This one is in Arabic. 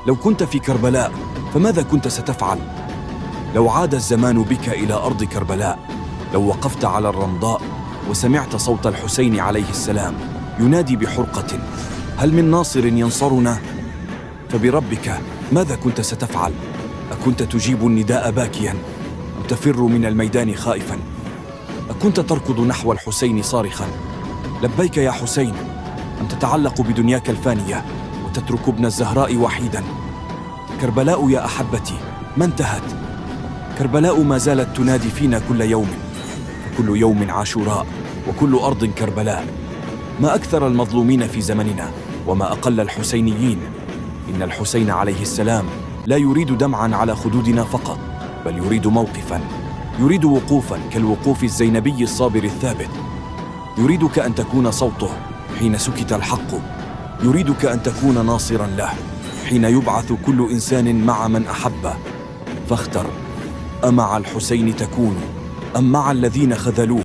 لو كنت في كربلاء فماذا كنت ستفعل؟ لو عاد الزمان بك إلى أرض كربلاء، لو وقفت على الرمضاء وسمعت صوت الحسين عليه السلام ينادي بحرقة: هل من ناصر ينصرنا؟ فبربك ماذا كنت ستفعل؟ أكنت تجيب النداء باكياً أم تفر من الميدان خائفاً؟ أكنت تركض نحو الحسين صارخاً: لبيك يا حسين؟ أم تتعلق بدنياك الفانية وتترك ابن الزهراء وحيداً؟ كربلاء يا أحبتي ما انتهت، كربلاء ما زالت تنادي فينا كل يوم، فكل يوم عاشوراء وكل أرض كربلاء. ما أكثر المظلومين في زمننا وما أقل الحسينيين. إن الحسين عليه السلام لا يريد دمعاً على خدودنا فقط، بل يريد موقفاً، يريد وقوفاً كالوقوف الزينبي الصابر الثابت. يريدك أن تكون صوته حين سكت الحق، يريدك أن تكون ناصراً له حين يبعث كل إنسان مع من أحبه. فاختر، أمع الحسين تكون أم مع الذين خذلوه؟